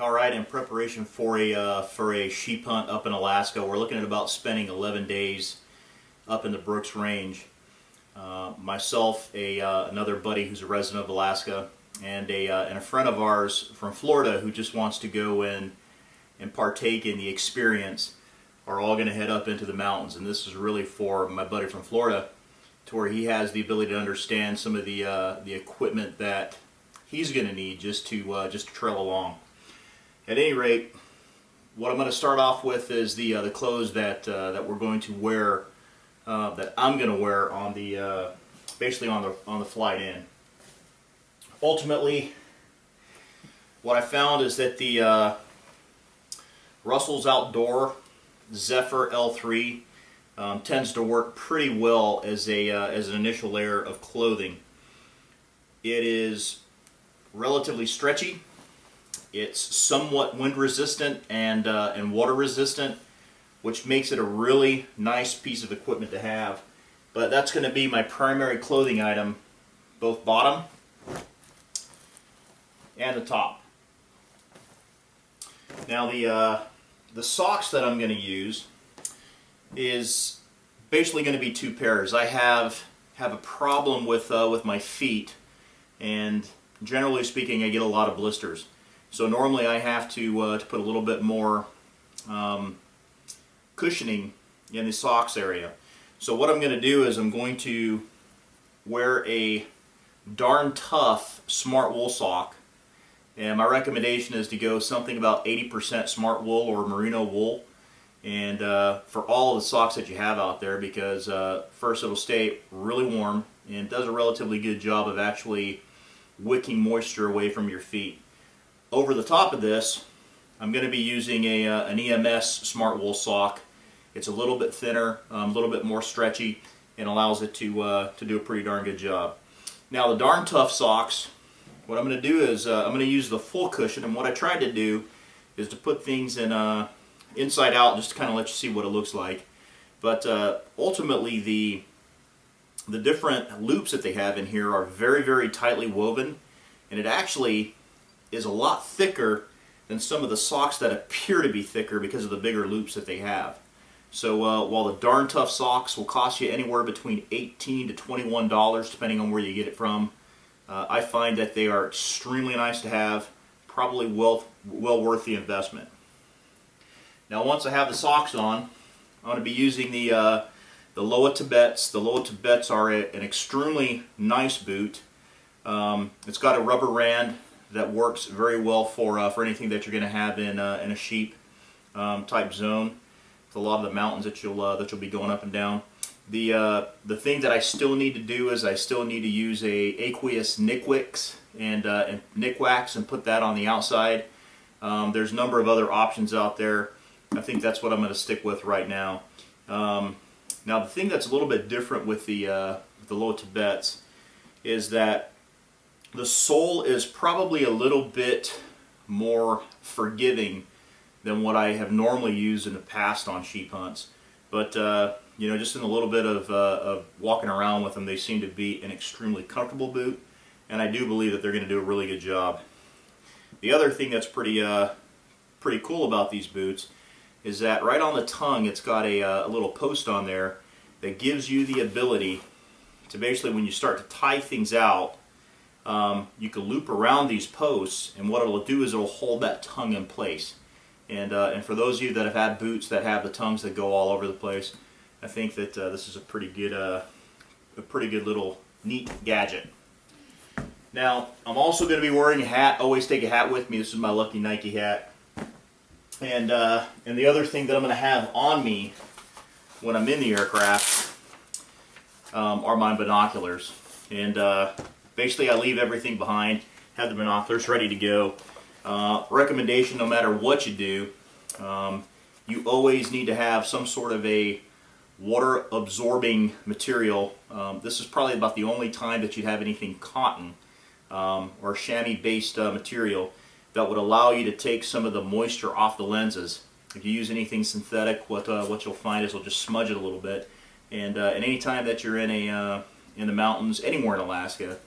All right, in preparation for a sheep hunt up in Alaska, we're looking at about spending 11 days up in the Brooks Range. Myself, another buddy who's a resident of Alaska, and a friend of ours from Florida who just wants to go in and partake in the experience are all going to head up into the mountains. And this is really for my buddy from Florida, to where he has the ability to understand some of the equipment that he's going to need just to trail along. At any rate, what I'm going to start off with is the clothes that we're going to wear, that I'm going to wear on the basically on the flight in. Ultimately, what I found is that the Russell's Outdoor Zephyr L3 tends to work pretty well as an initial layer of clothing. It is relatively stretchy. It's somewhat wind resistant and water resistant, which makes it a really nice piece of equipment to have. But that's going to be my primary clothing item, both bottom and the top. Now the socks that I'm going to use is basically going to be two pairs. I have a problem with my feet, and generally speaking, I get a lot of blisters. So normally I have to put a little bit more cushioning in the socks area. So what I'm going to do is I'm going to wear a Darn Tough Smart Wool sock, and my recommendation is to go something about 80% Smart Wool or Merino wool, and for all of the socks that you have out there, because first it'll stay really warm and does a relatively good job of actually wicking moisture away from your feet. Over the top of this, I'm going to be using an EMS Smart Wool sock. It's a little bit thinner, a little bit more stretchy, and allows it to do a pretty darn good job. Now the Darn Tough socks, what I'm going to do is I'm going to use the full cushion, and what I tried to do is to put things in inside out, just to kind of let you see what it looks like. But ultimately the different loops that they have in here are very, very tightly woven, and it actually is a lot thicker than some of the socks that appear to be thicker because of the bigger loops that they have. So while the Darn Tough socks will cost you anywhere between $18 to $21 depending on where you get it from, I find that they are extremely nice to have, probably well worth the investment. Now once I have the socks on, I'm going to be using the Loa Tibets. The Loa Tibets are an extremely nice boot. It's got a rubber rand that works very well for anything that you're going to have in a sheep type zone. With a lot of the mountains that you'll be going up and down. The thing that I still need to do is I still need to use a aqueous Nikwax and Nikwax and put that on the outside. There's a number of other options out there. I think that's what I'm going to stick with right now. Now the thing that's a little bit different with the Loa Tibets is that the sole is probably a little bit more forgiving than what I have normally used in the past on sheep hunts. But you know, just in a little bit of walking around with them, they seem to be an extremely comfortable boot, and I do believe that they're going to do a really good job. The other thing that's pretty cool about these boots is that right on the tongue, it's got a little post on there that gives you the ability to basically, when you start to tie things out, you can loop around these posts, and what it'll do is it'll hold that tongue in place. And for those of you that have had boots that have the tongues that go all over the place, I think that this is a pretty good little neat gadget. Now I'm also going to be wearing a hat. Always take a hat with me. This is my lucky Nike hat. And the other thing that I'm going to have on me when I'm in the aircraft are my binoculars. And basically I leave everything behind, have the binoculars ready to go. Recommendation, no matter what you do, you always need to have some sort of a water absorbing material. This is probably about the only time that you'd have anything cotton or chamois based material that would allow you to take some of the moisture off the lenses. If you use anything synthetic, what you'll find is it'll just smudge it a little bit. And any time that you're in the mountains, anywhere in Alaska,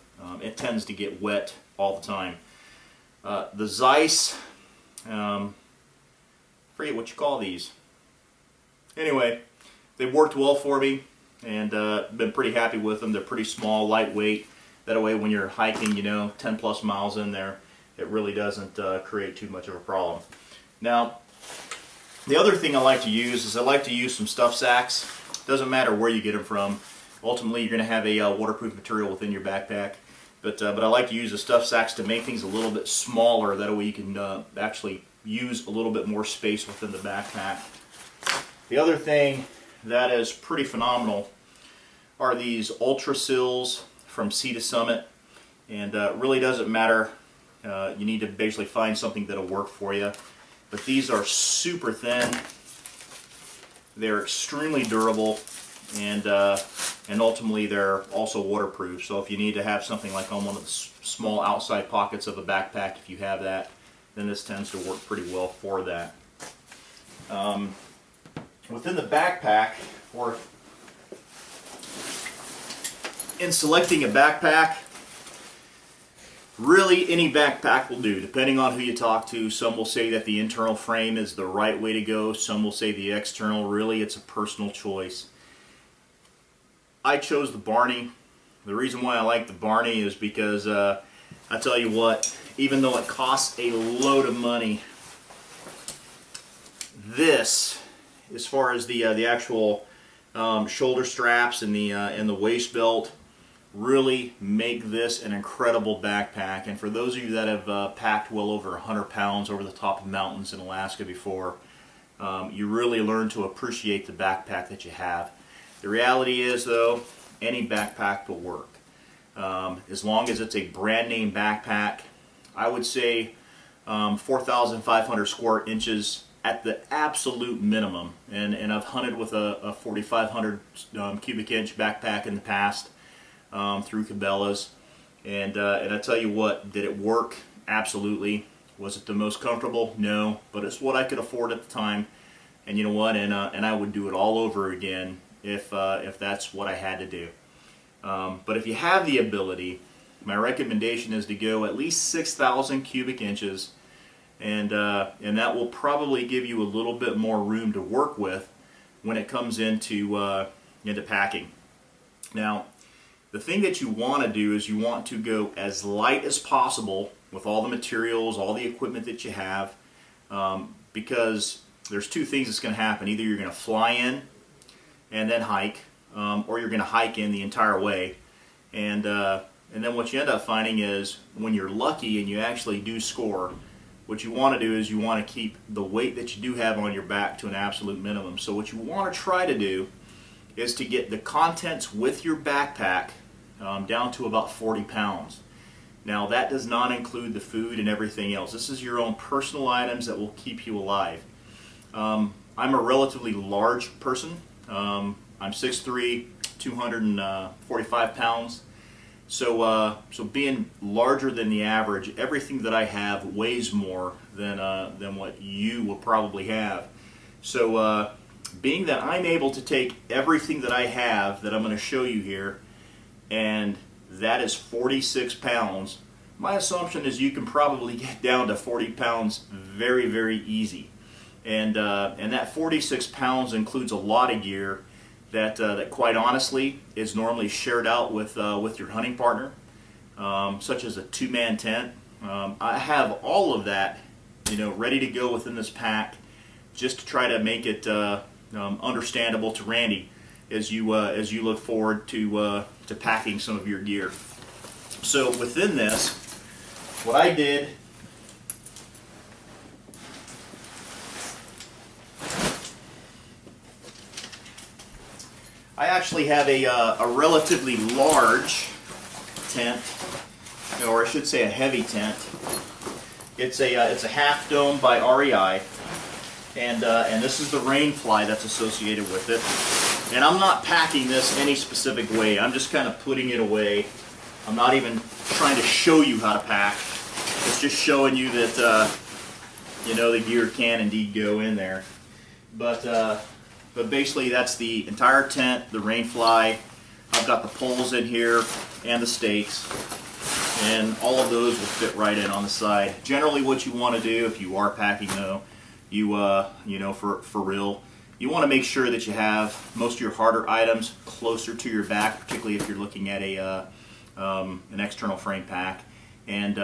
it tends to get wet all the time. The Zeiss Forget what you call these. Anyway, they've worked well for me, and been pretty happy with them. They're pretty small, lightweight. That way when you're hiking, 10 plus miles in there, it really doesn't create too much of a problem. Now, the other thing I like to use is I like to use some stuff sacks. Doesn't matter where you get them from. Ultimately, you're going to have a waterproof material within your backpack. But I like to use the stuff sacks to make things a little bit smaller. That way you can actually use a little bit more space within the backpack. The other thing that is pretty phenomenal are these Ultraseals from Sea to Summit. And it really doesn't matter. You need to basically find something that'll work for you. But these are super thin. They're extremely durable, and ultimately they're also waterproof. So if you need to have something like on one of the small outside pockets of a backpack, if you have that, then this tends to work pretty well for that. Within the backpack, or in selecting a backpack, really any backpack will do, depending on who you talk to. Some will say that the internal frame is the right way to go. Some will say the external. Really, it's a personal choice. I chose the Barney. The reason why I like the Barney is because I tell you what, even though it costs a load of money, this, as far as the actual shoulder straps and the waist belt, really make this an incredible backpack. And for those of you that have packed well over 100 pounds over the top of mountains in Alaska before, you really learn to appreciate the backpack that you have. The reality is, though, any backpack will work. As long as it's a brand name backpack, I would say 4,500 square inches at the absolute minimum. And I've hunted with a 4,500 cubic inch backpack in the past. Through Cabela's, and I tell you what, did it work? Absolutely. Was it the most comfortable? No, but it's what I could afford at the time, and you know what? And I would do it all over again if that's what I had to do. But if you have the ability, my recommendation is to go at least 6,000 cubic inches, and that will probably give you a little bit more room to work with when it comes into packing. Now, the thing that you want to do is you want to go as light as possible with all the materials, all the equipment that you have, because there's two things that's going to happen. Either you're going to fly in and then hike, or you're going to hike in the entire way. And then what you end up finding is when you're lucky and you actually do score, what you want to do is you want to keep the weight that you do have on your back to an absolute minimum. So what you want to try to do is to get the contents with your backpack down to about 40 pounds. Now that does not include the food and everything else. This is your own personal items that will keep you alive. I'm a relatively large person. I'm 6'3", 245 pounds. So being larger than the average, everything that I have weighs more than what you will probably have. So being that I'm able to take everything that I have that I'm going to show you here, and that is 46 pounds, my assumption is you can probably get down to 40 pounds very, very easy. And that 46 pounds includes a lot of gear that quite honestly is normally shared out with your hunting partner, such as a two-man tent. I have all of that, ready to go within this pack, just to try to make it understandable to Randy as you look forward to packing some of your gear. So within this, what I did, I actually have a relatively large tent, or I should say a heavy tent. It's a half dome by REI, and this is the Rainfly that's associated with it. And I'm not packing this any specific way. I'm just kind of putting it away. I'm not even trying to show you how to pack. It's just showing you that the gear can indeed go in there. But basically that's the entire tent, the Rainfly. I've got the poles in here and the stakes. and all of those will fit right in on the side. Generally what you want to do if you are packing though, you know, for real, you want to make sure that you have most of your harder items closer to your back, particularly if you're looking at an external frame pack. And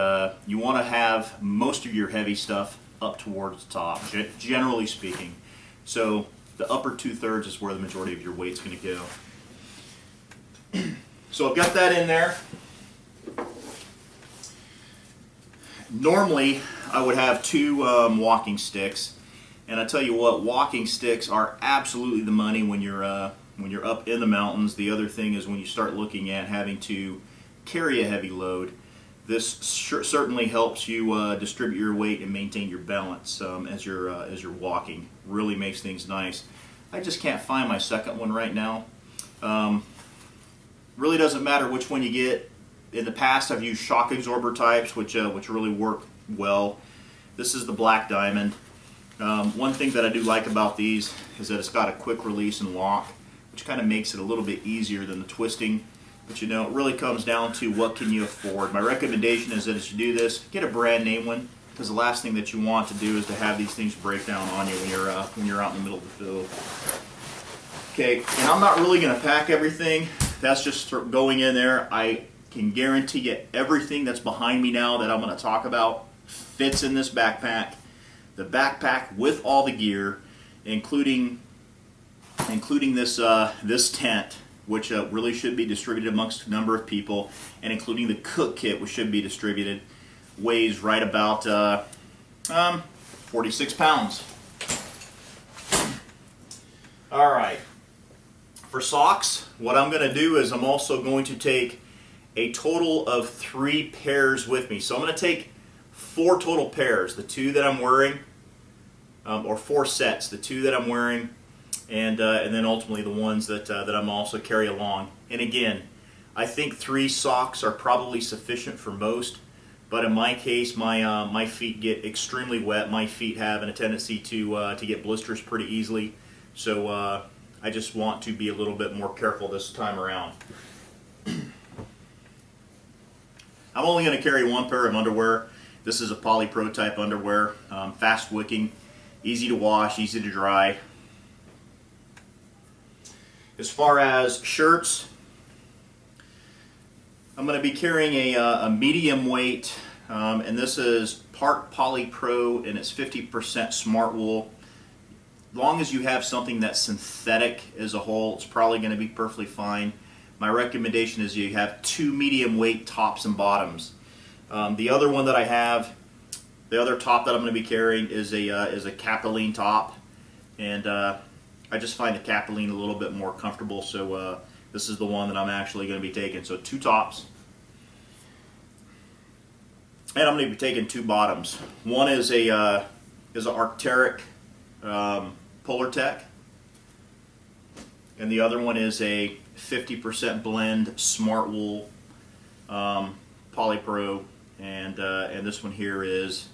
you want to have most of your heavy stuff up towards the top, generally speaking. So the upper 2/3 is where the majority of your weight's going to go. So I've got that in there. Normally I would have two walking sticks, and I tell you what, walking sticks are absolutely the money when you're up in the mountains. The other thing is when you start looking at having to carry a heavy load, this certainly helps you distribute your weight and maintain your balance as you're walking. Really makes things nice. I just can't find my second one right now. Really doesn't matter which one you get. In the past, I've used shock absorber types, which really work well. This is the Black Diamond. One thing that I do like about these is that it's got a quick release and lock, which kind of makes it a little bit easier than the twisting. But you know, it really comes down to what can you afford. My recommendation is that as you do this, get a brand name one, because the last thing that you want to do is to have these things break down on you when you're out in the middle of the field. Okay, and I'm not really going to pack everything. That's just going in there. I can guarantee you everything that's behind me now that I'm going to talk about fits in this backpack. The backpack with all the gear, including this tent, which really should be distributed amongst a number of people, and including the cook kit, which should be distributed, weighs right about 46 pounds. All right. For socks, what I'm going to do is I'm also going to take a total of 3 pairs with me. So I'm going to take 4 total pairs, the 2 that I'm wearing, or 4 sets, the 2 that I'm wearing, and then ultimately the ones that I'm also carry along. And again, I think 3 socks are probably sufficient for most, but in my case, my feet get extremely wet. My feet have a tendency to get blisters pretty easily, so I just want to be a little bit more careful this time around. I'm only going to carry 1 pair of underwear. This is a Polypro type underwear, fast wicking, easy to wash, easy to dry. As far as shirts, I'm going to be carrying a medium weight, and this is part Polypro, and it's 50% smart wool. As long as you have something that's synthetic as a whole, it's probably going to be perfectly fine. My recommendation is you have 2 medium weight tops and bottoms. The other one that I have, the other top that I'm going to be carrying is a Capilene top, and I just find the Capilene a little bit more comfortable, so this is the one that I'm actually going to be taking. So 2 tops, and I'm going to be taking 2 bottoms. One is a Arc'teryx Polartec, and the other one is a 50% blend smart wool Polypro, and this one here is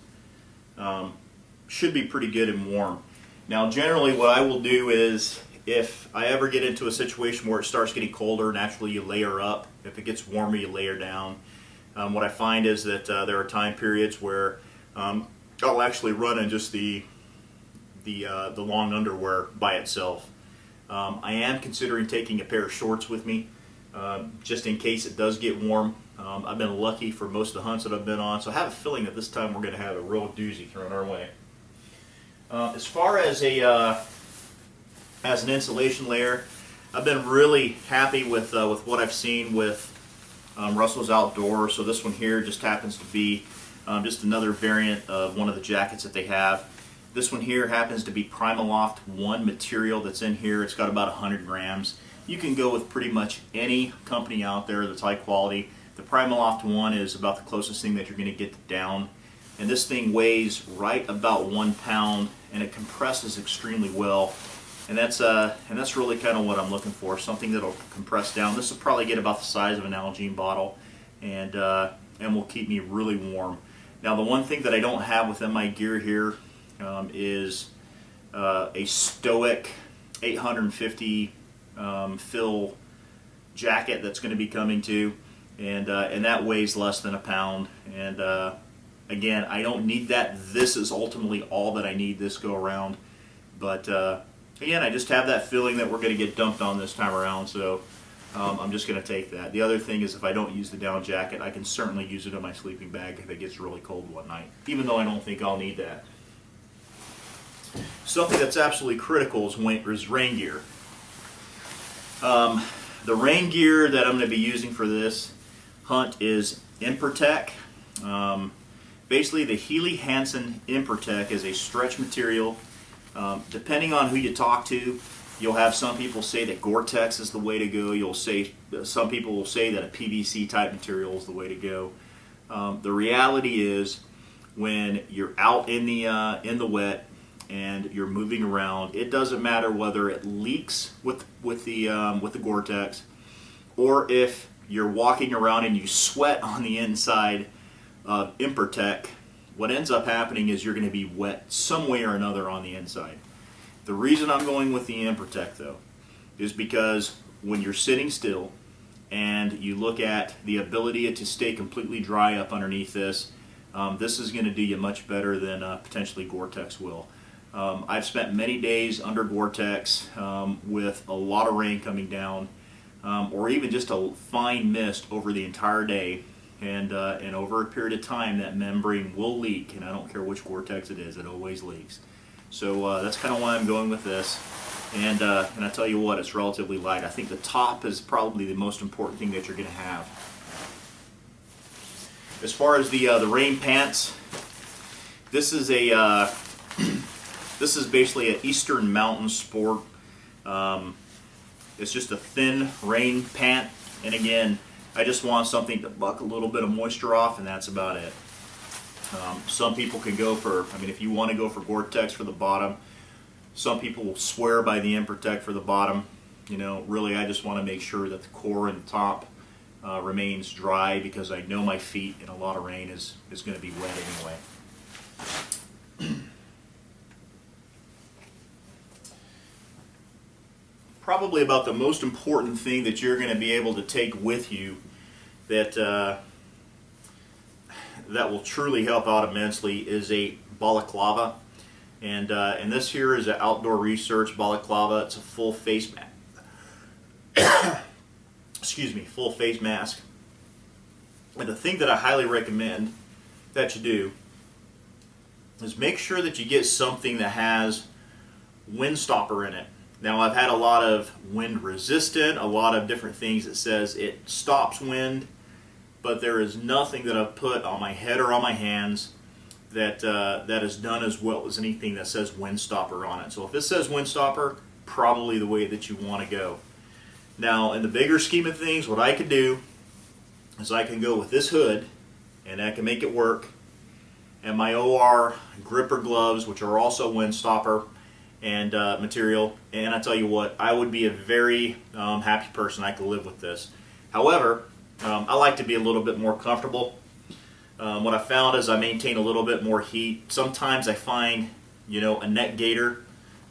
should be pretty good and warm. Now generally what I will do is, if I ever get into a situation where it starts getting colder, naturally you layer up. If it gets warmer, you layer down. What I find is that there are time periods where I'll actually run in just the long underwear by itself. I am considering taking a pair of shorts with me, just in case it does get warm. I've been lucky for most of the hunts that I've been on, so I have a feeling that this time we're going to have a real doozy thrown our way. As far as an insulation layer, I've been really happy with what I've seen with Russell's Outdoors. So this one here just happens to be just another variant of one of the jackets that they have. This one here happens to be Primaloft 1 material that's in here. It's got about 100 grams. You can go with pretty much any company out there that's high quality. The Primaloft 1 is about the closest thing that you're going to get to down. And this thing weighs right about 1 pound, and it compresses extremely well. And that's really kind of what I'm looking for, something that'll compress down. This will probably get about the size of an Nalgene bottle, and will keep me really warm. Now the one thing that I don't have within my gear here is a Stoic 850 fill jacket that's going to be coming to. and that weighs less than a pound. And again, I don't need that. This is ultimately all that I need this go around. But again, I just have that feeling that we're going to get dumped on this time around, so I'm just going to take that. The other thing is, if I don't use the down jacket, I can certainly use it in my sleeping bag if it gets really cold one night, even though I don't think I'll need that. Something that's absolutely critical is rain gear. The rain gear that I'm going to be using for this hunt is Impertech. Basically, the Healy Hansen Impertech is a stretch material. Depending on who you talk to, you'll have some people say that Gore-Tex is the way to go. Some people will say that a PVC type material is the way to go. The reality is, when you're out in the wet and you're moving around, it doesn't matter whether it leaks with the Gore-Tex, or if you're walking around and you sweat on the inside of Impertech. What ends up happening is you're going to be wet some way or another on the inside. The reason I'm going with the Impertech, though, is because when you're sitting still and you look at the ability to stay completely dry up underneath this, this is going to do you much better than potentially Gore-Tex will. I've spent many days under Gore-Tex with a lot of rain coming down, or even just a fine mist over the entire day. And over a period of time, that membrane will leak, and I don't care which Gore-Tex it is, it always leaks. So that's kind of why I'm going with this. And I tell you what, it's relatively light. I think the top is probably the most important thing that you're going to have. As far as the rain pants, this is this is basically an Eastern Mountain Sport. It's just a thin rain pant, and again, I just want something to buck a little bit of moisture off, and that's about it. Some people can go for, if you want to go for Gore-Tex for the bottom, some people will swear by the Impertech for the bottom. Really, I just want to make sure that the core and the top remains dry, because I know my feet in a lot of rain is going to be wet anyway. Probably about the most important thing that you're going to be able to take with you that will truly help out immensely is a balaclava. And this here is an Outdoor Research balaclava. It's a full face mask. Excuse me, full face mask. And the thing that I highly recommend that you do is make sure that you get something that has wind stopper in it. Now, I've had a lot of wind resistant, a lot of different things that says it stops wind, but there is nothing that I've put on my head or on my hands that is done as well as anything that says wind stopper on it. So if it says wind stopper, probably the way that you want to go. Now, in the bigger scheme of things, what I can do is I can go with this hood, and I can make it work, and my OR gripper gloves, which are also wind stopper and material, and I tell you what, I would be a very happy person. I could live with this. However, I like to be a little bit more comfortable. What I found is I maintain a little bit more heat. Sometimes I find, a neck gaiter,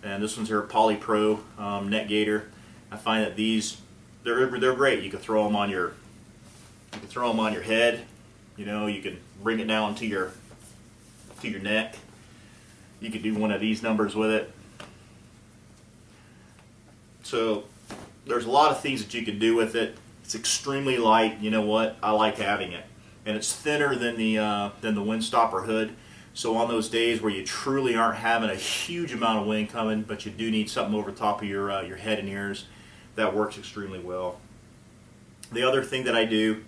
and this one's here, Polypro neck gaiter. I find that these, they're great. You can throw them on your head. You can bring it down to your neck. You could do one of these numbers with it. So there's a lot of things that you can do with it. It's extremely light. You know what? I like having it, and it's thinner than the windstopper hood. So on those days where you truly aren't having a huge amount of wind coming, but you do need something over top of your head and ears, that works extremely well. The other thing that I do,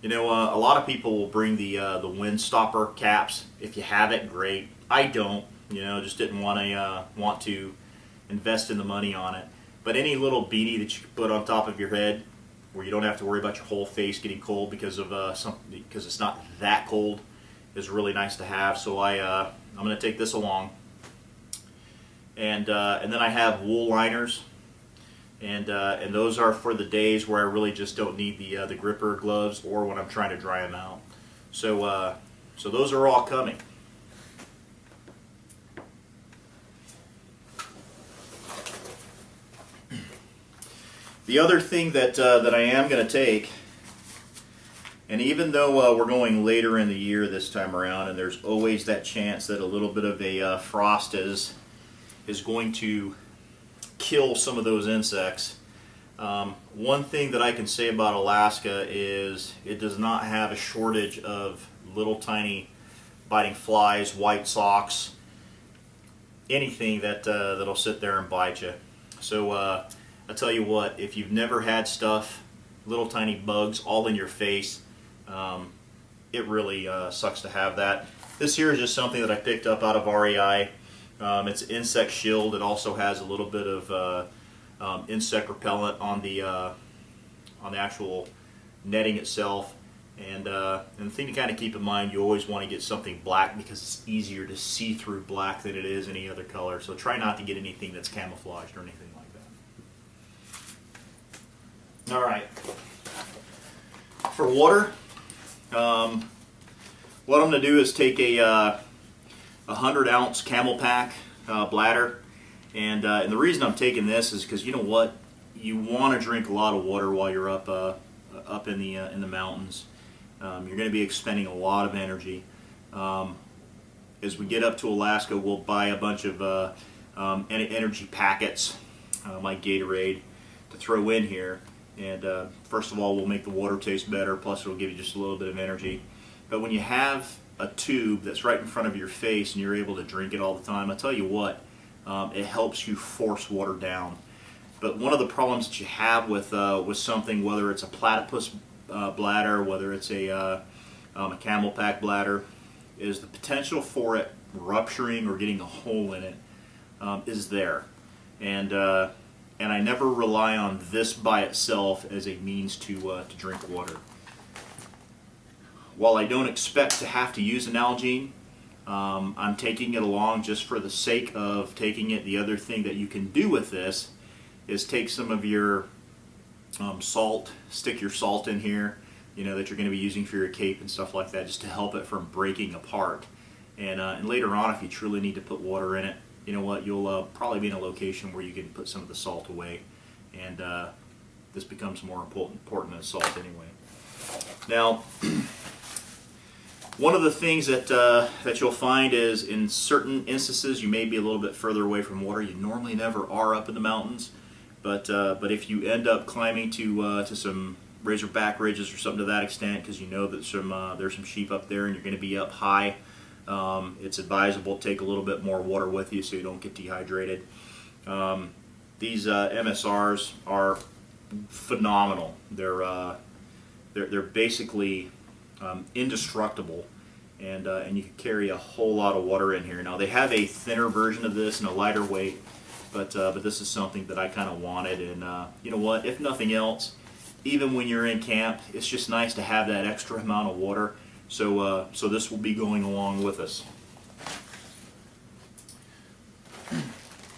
a lot of people will bring the windstopper caps. If you have it, great. I don't. Just didn't want to invest in the money on it. But any little beanie that you can put on top of your head, where you don't have to worry about your whole face getting cold because it's not that cold, is really nice to have. So I'm going to take this along, and then I have wool liners, and those are for the days where I really just don't need the gripper gloves, or when I'm trying to dry them out. So those are all coming. The other thing that I am going to take And even though we're going later in the year this time around, and there's always that chance that a little bit of a frost is going to kill some of those insects. One thing that I can say about Alaska is it does not have a shortage of little tiny biting flies, white socks, anything that'll sit there and bite you. So I tell you what, if you've never had stuff, little tiny bugs all in your face, it really sucks to have that. This here is just something that I picked up out of REI. It's an insect shield. It also has a little bit of insect repellent on the actual netting itself. And the thing to kind of keep in mind, you always want to get something black because it's easier to see through black than it is any other color. So try not to get anything that's camouflaged or anything like that. All right. For water, what I'm going to do is take a 100-ounce CamelBak bladder, and the reason I'm taking this is because you know what, you want to drink a lot of water while you're up in the mountains. You're going to be expending a lot of energy. As we get up to Alaska, we'll buy a bunch of energy packets like Gatorade to throw in here. And first of all, we'll make the water taste better, plus it'll give you just a little bit of energy. But when you have a tube that's right in front of your face and you're able to drink it all the time, I tell you what, it helps you force water down. But one of the problems that you have with something, whether it's a platypus bladder, whether it's a CamelBak bladder, is the potential for it rupturing or getting a hole in it is there. And I never rely on this by itself as a means to drink water. While I don't expect to have to use an Nalgene, I'm taking it along just for the sake of taking it. The other thing that you can do with this is take some of your salt, stick your salt in here, you know, that you're going to be using for your cape and stuff like that, just to help it from breaking apart. And later on, if you truly need to put water in it, you know what, you'll probably be in a location where you can put some of the salt away, and this becomes more important than salt anyway. Now, one of the things that you'll find is in certain instances you may be a little bit further away from water. You normally never are up in the mountains, but if you end up climbing to some razorback ridges or something to that extent, because you know that there's some sheep up there and you're going to be up high, it's advisable to take a little bit more water with you so you don't get dehydrated. These MSRs are phenomenal. They're basically indestructible, and you can carry a whole lot of water in here. Now they have a thinner version of this and a lighter weight, but this is something that I kind of wanted. And you know what? If nothing else, even when you're in camp, it's just nice to have that extra amount of water. So this will be going along with us.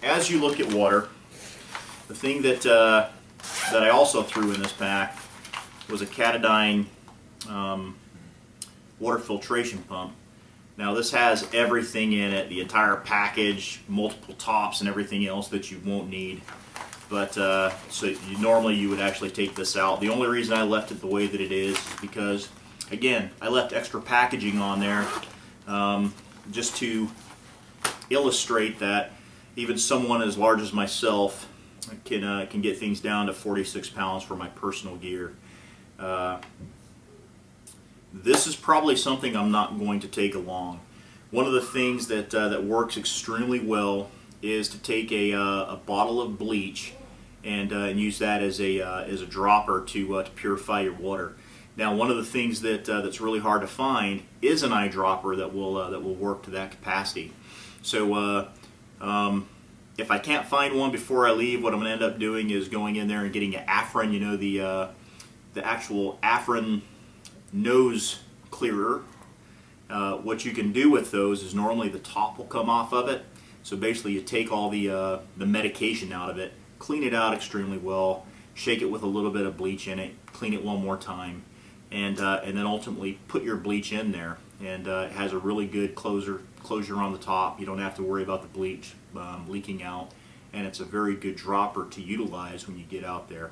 As you look at water, the thing that I also threw in this pack was a Katadyn water filtration pump. Now this has everything in it, the entire package, multiple tops and everything else that you won't need. But so normally you would actually take this out. The only reason I left it the way that it is because, again, I left extra packaging on there just to illustrate that even someone as large as myself can get things down to 46 pounds for my personal gear. This is probably something I'm not going to take along. One of the things that works extremely well is to take a bottle of bleach and use that as a dropper to purify your water. Now, one of the things that's really hard to find is an eyedropper that will work to that capacity. So if I can't find one before I leave, what I'm going to end up doing is going in there and getting an Afrin, you know, the actual Afrin nose clearer. What you can do with those is normally the top will come off of it. So basically you take all the medication out of it, clean it out extremely well, shake it with a little bit of bleach in it, clean it one more time, and then ultimately put your bleach in there. And it has a really good closure on the top. You don't have to worry about the bleach leaking out, and it's a very good dropper to utilize when you get out there.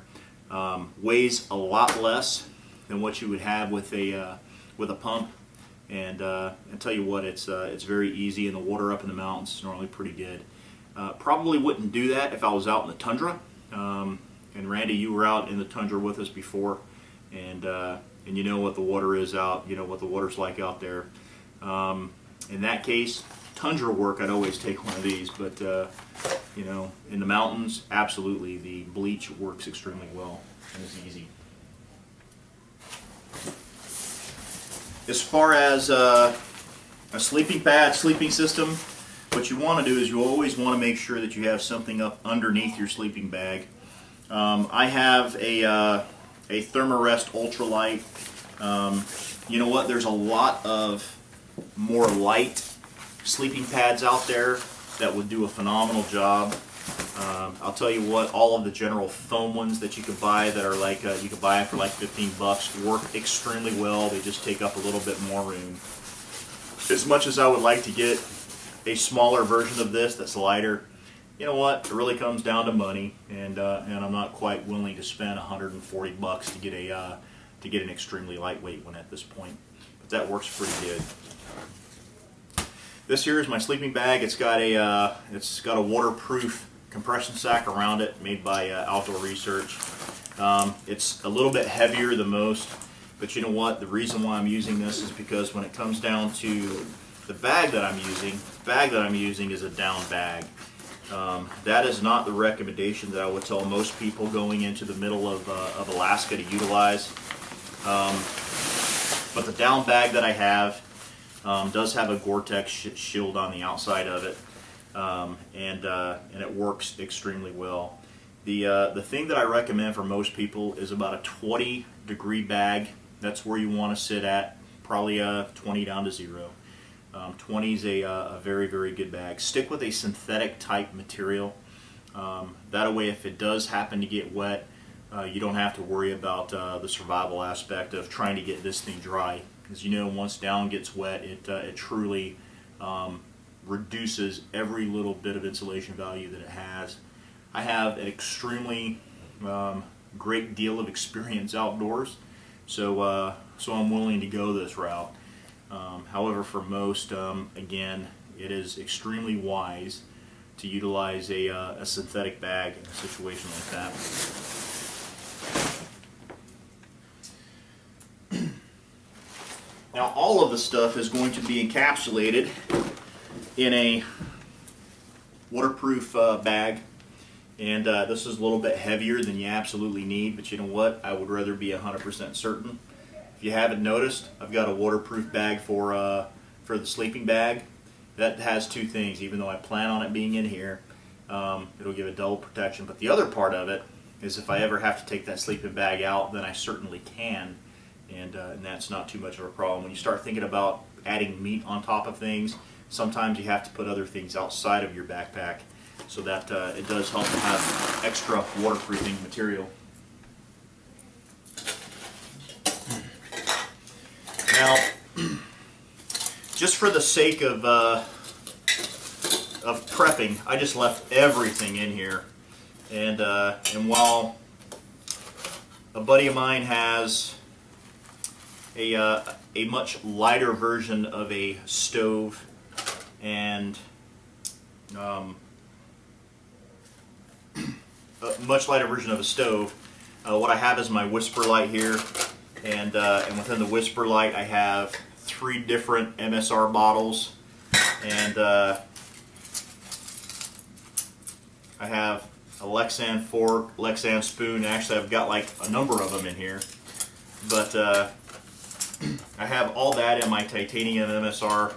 Weighs a lot less than what you would have with a pump. And tell you what, it's very easy, and the water up in the mountains is normally pretty good. Probably wouldn't do that if I was out in the tundra. And Randy, you were out in the tundra with us before, and you know what the water is out. You know what the water's like out there. In that case, tundra work, I'd always take one of these. But you know, in the mountains, absolutely, the bleach works extremely well and is easy. As far as a sleeping pad, sleeping system, what you want to do is you always want to make sure that you have something up underneath your sleeping bag. I have a Thermarest Ultralight. You know what? There's a lot of more light sleeping pads out there that would do a phenomenal job. I'll tell you what, all of the general foam ones that you could buy that are like, you could buy for like 15 bucks, work extremely well. They just take up a little bit more room. As much as I would like to get a smaller version of this that's lighter, you know what, it really comes down to money, and I'm not quite willing to spend 140 bucks to get an extremely lightweight one at this point. But that works pretty good. This here is my sleeping bag. It's got a waterproof compression sack around it, made by Outdoor Research. It's a little bit heavier than most, but you know what? The reason why I'm using this is because when it comes down to the bag that I'm using is a down bag. That is not the recommendation that I would tell most people going into the middle of Alaska to utilize. But the down bag that I have does have a Gore-Tex shield on the outside of it, and it works extremely well. The thing that I recommend for most people is about a 20-degree bag. That's where you want to sit at, probably 20 down to 0. 20 is a very, very good bag. Stick with a synthetic type material. That way, if it does happen to get wet, you don't have to worry about the survival aspect of trying to get this thing dry. As you know, once down gets wet, it truly reduces every little bit of insulation value that it has. I have an extremely great deal of experience outdoors, so I'm willing to go this route. However, for most, again, it is extremely wise to utilize a synthetic bag in a situation like that. Now, all of the stuff is going to be encapsulated in a waterproof bag, and this is a little bit heavier than you absolutely need, but you know what? I would rather be 100% certain. If you haven't noticed, I've got a waterproof bag for the sleeping bag. That has two things. Even though I plan on it being in here, it'll give it double protection. But the other part of it is if I ever have to take that sleeping bag out, then I certainly can, and that's not too much of a problem. When you start thinking about adding meat on top of things, sometimes you have to put other things outside of your backpack, so that it does help to have extra waterproofing material. Now, just for the sake of prepping, I just left everything in here, and while a buddy of mine has a much lighter version of a stove and a much lighter version of a stove, what I have is my Whisper Light here. And within the Whisper Light, I have 3 different MSR bottles, and I have a Lexan fork, Lexan spoon. Actually, I've got like a number of them in here, but I have all that in my titanium MSR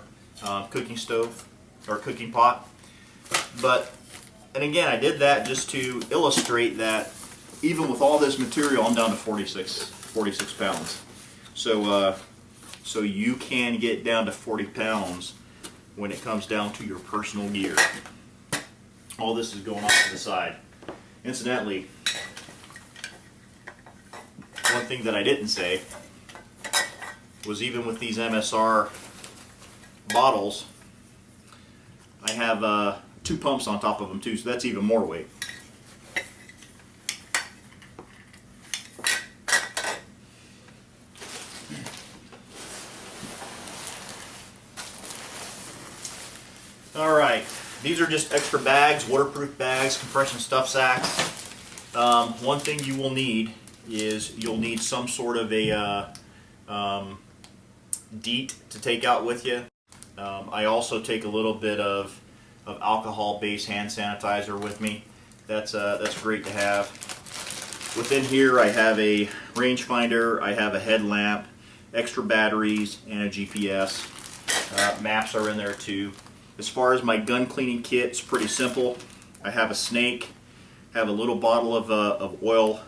cooking stove or cooking pot. And again, I did that just to illustrate that even with all this material, I'm down to 46 pounds. So you can get down to 40 pounds when it comes down to your personal gear. All this is going off to the side. Incidentally, one thing that I didn't say was even with these MSR bottles, I have 2 pumps on top of them too, so that's even more weight. these are just extra bags, waterproof bags, compression stuff sacks. One thing you will need is you'll need some sort of a DEET to take out with you. I also take a little bit of alcohol-based hand sanitizer with me. That's great to have. Within here I have a rangefinder, I have a headlamp, extra batteries, and a GPS. Maps are in there too. As far as my gun cleaning kit, it's pretty simple. I have a snake, have a little bottle of oil,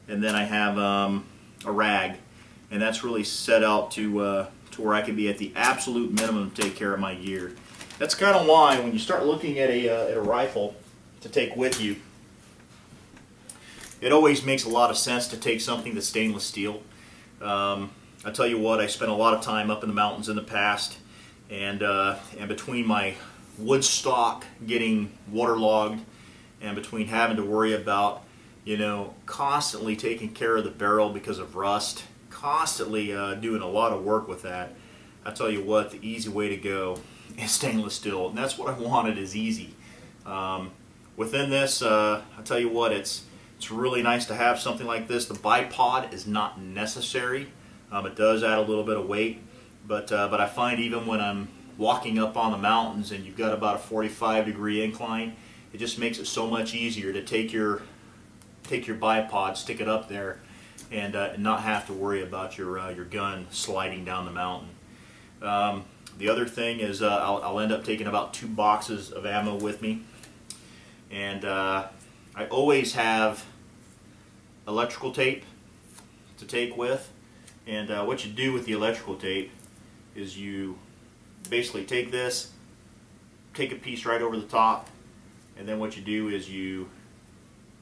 and then I have a rag. And that's really set out to where I can be at the absolute minimum to take care of my gear. That's kind of why when you start looking at a rifle to take with you, it always makes a lot of sense to take something that's stainless steel. I tell you what, I spent a lot of time up in the mountains in the past, and between my wood stock getting waterlogged, and between having to worry about, you know, constantly taking care of the barrel because of rust, constantly doing a lot of work with that, I tell you what, the easy way to go is stainless steel, and that's what I wanted, is easy. Within this, I tell you what, it's really nice to have something like this. The bipod is not necessary. It does add a little bit of weight, but I find even when I'm walking up on the mountains and you've got about a 45-degree incline, it just makes it so much easier to take your bipod, stick it up there, and not have to worry about your gun sliding down the mountain. The other thing is I'll end up taking about 2 boxes of ammo with me, and I always have electrical tape to take with. And what you do with the electrical tape is you basically take this, take a piece right over the top, and then what you do is you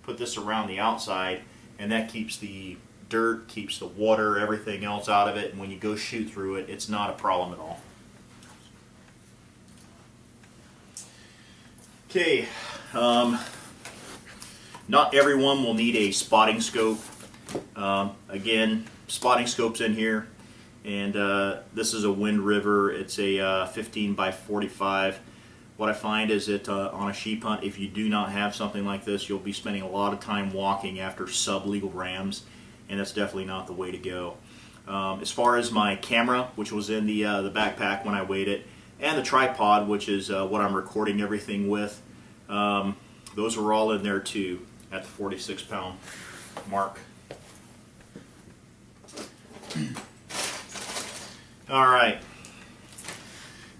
put this around the outside, and that keeps the dirt, keeps the water, everything else out of it, and when you go shoot through it, it's not a problem at all. Okay, not everyone will need a spotting scope. Again, spotting scope's in here, and this is a Wind River. It's a 15 by 45. What I find is that on a sheep hunt, if you do not have something like this, you'll be spending a lot of time walking after sub-legal rams, and that's definitely not the way to go. As far as my camera, which was in the backpack when I weighed it, and the tripod, which is what I'm recording everything with, those are all in there too at the 46-pound mark. All right,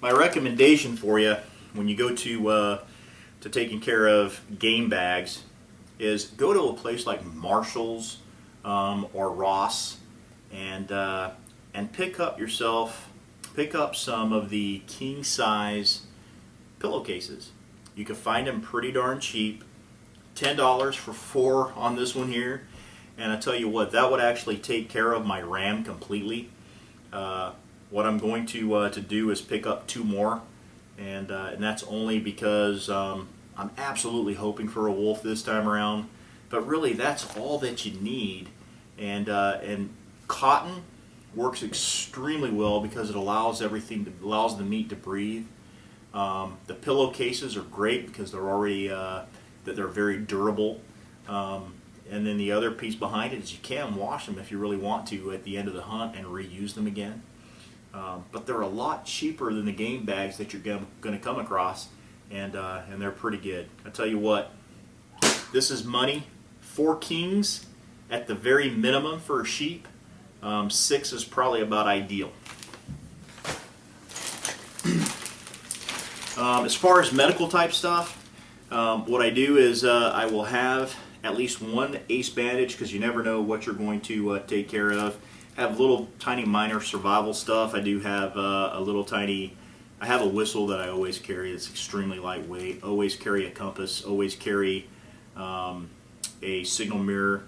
my recommendation for you when you go to taking care of game bags is go to a place like Marshall's or Ross, and pick up some of the king size pillowcases. You can find them pretty darn cheap. $10 for 4 on this one here, and I tell you what, that would actually take care of my ram completely. What I'm going to do is pick up 2 more, and that's only because I'm absolutely hoping for a wolf this time around. But really, that's all that you need, and cotton works extremely well because it allows allows the meat to breathe. The pillowcases are great because they're already they're very durable. And then the other piece behind it is you can wash them if you really want to at the end of the hunt and reuse them again. But they're a lot cheaper than the game bags that you're going to come across, and they're pretty good. I tell you what, this is money. 4 kings at the very minimum for a sheep. 6 is probably about ideal. As far as medical type stuff, what I do is I will have at least 1 ace bandage, because you never know what you're going to take care of. Have little tiny minor survival stuff. I do have I have a whistle that I always carry. It's extremely lightweight. Always carry a compass. Always carry a signal mirror.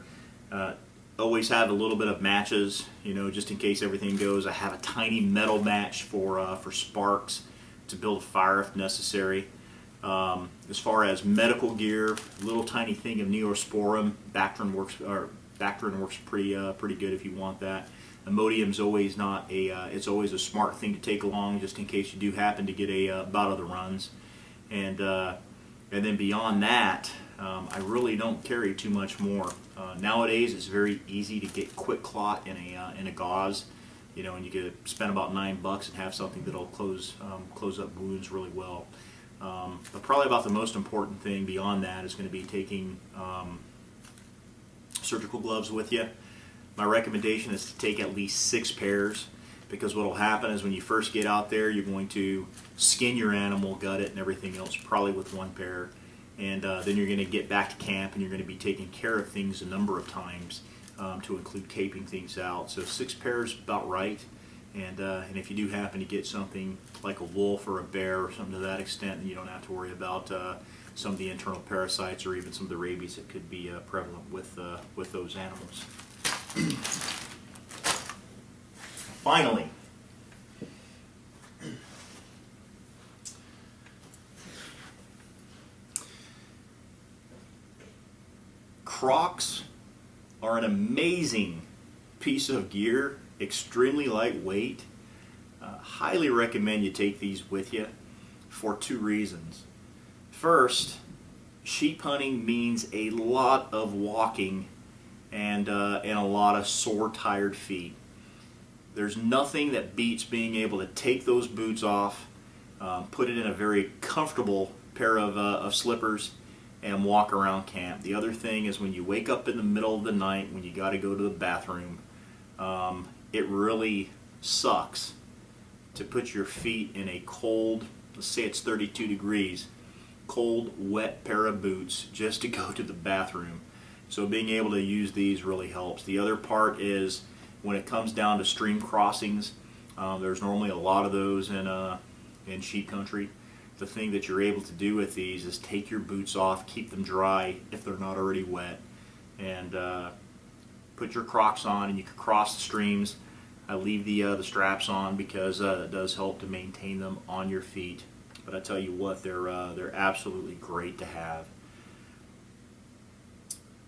Always have a little bit of matches, you know, just in case everything goes. I have a tiny metal match for sparks to build a fire if necessary. As far as medical gear, little tiny thing of Neosporin. Bactrin works pretty good if you want that. Imodium's always it's always a smart thing to take along just in case you do happen to get a bout of the runs. And then beyond that, I really don't carry too much more. Nowadays, it's very easy to get quick clot in a gauze, and you could spend about $9 and have something that'll close up wounds really well. But probably about the most important thing beyond that is going to be taking surgical gloves with you. My recommendation is to take at least 6 pairs, because what will happen is when you first get out there, you're going to skin your animal, gut it, and everything else, probably with 1 pair. And then you're going to get back to camp and you're going to be taking care of things a number of times, to include caping things out. So 6 pairs is about right. And if you do happen to get something like a wolf or a bear or something to that extent, then you don't have to worry about some of the internal parasites or even some of the rabies that could be prevalent with those animals. Finally, Crocs are an amazing piece of gear, extremely lightweight. Highly recommend you take these with you for 2 reasons. First, sheep hunting means a lot of walking and a lot of sore, tired feet. There's nothing that beats being able to take those boots off, put it in a very comfortable pair of slippers, and walk around camp. The other thing is when you wake up in the middle of the night, when you got to go to the bathroom, it really sucks to put your feet in a cold, let's say it's 32 degrees, cold, wet pair of boots just to go to the bathroom. So being able to use these really helps. The other part is when it comes down to stream crossings, there's normally a lot of those in sheep country. The thing that you're able to do with these is take your boots off, keep them dry if they're not already wet, and put your Crocs on, and you can cross the streams. I leave the straps on because it does help to maintain them on your feet. But I tell you what, they're absolutely great to have.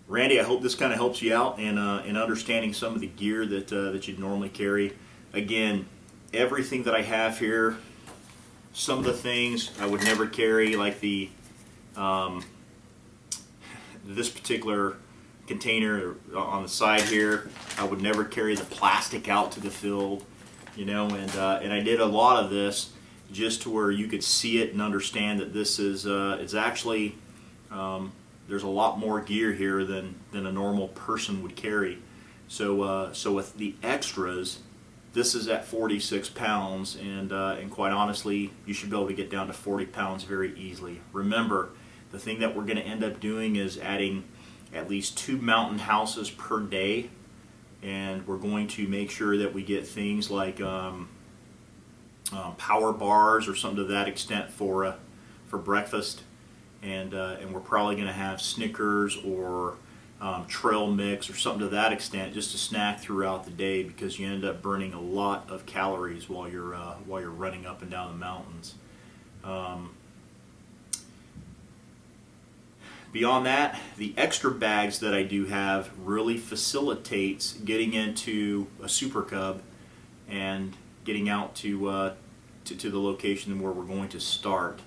Randy, I hope this kind of helps you out in understanding some of the gear that you'd normally carry. Again, everything that I have here, some of the things I would never carry, like the this particular container on the side here, I would never carry the plastic out to the field, and I did a lot of this just to where you could see it and understand that this is it's actually there's a lot more gear here than a normal person would carry. So with the extras, this is at 46 pounds, and quite honestly, you should be able to get down to 40 pounds very easily. Remember, the thing that we're going to end up doing is adding at least 2 mountain houses per day, and we're going to make sure that we get things like power bars or something to that extent for breakfast, and we're probably going to have Snickers or trail mix or something to that extent just to snack throughout the day, because you end up burning a lot of calories while you're running up and down the mountains. Beyond that, the extra bags that I do have really facilitates getting into a Super Cub and getting out to the location where we're going to start.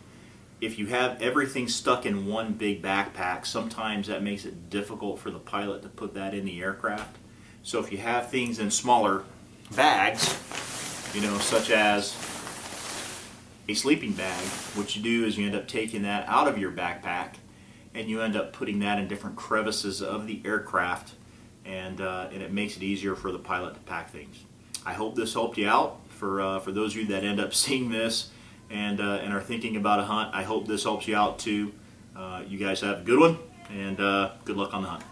If you have everything stuck in one big backpack, sometimes that makes it difficult for the pilot to put that in the aircraft. So if you have things in smaller bags, such as a sleeping bag, what you do is you end up taking that out of your backpack and you end up putting that in different crevices of the aircraft, and it makes it easier for the pilot to pack things. I hope this helped you out. For those of you that end up seeing this and are thinking about a hunt, I hope this helps you out too. You guys have a good one, and good luck on the hunt.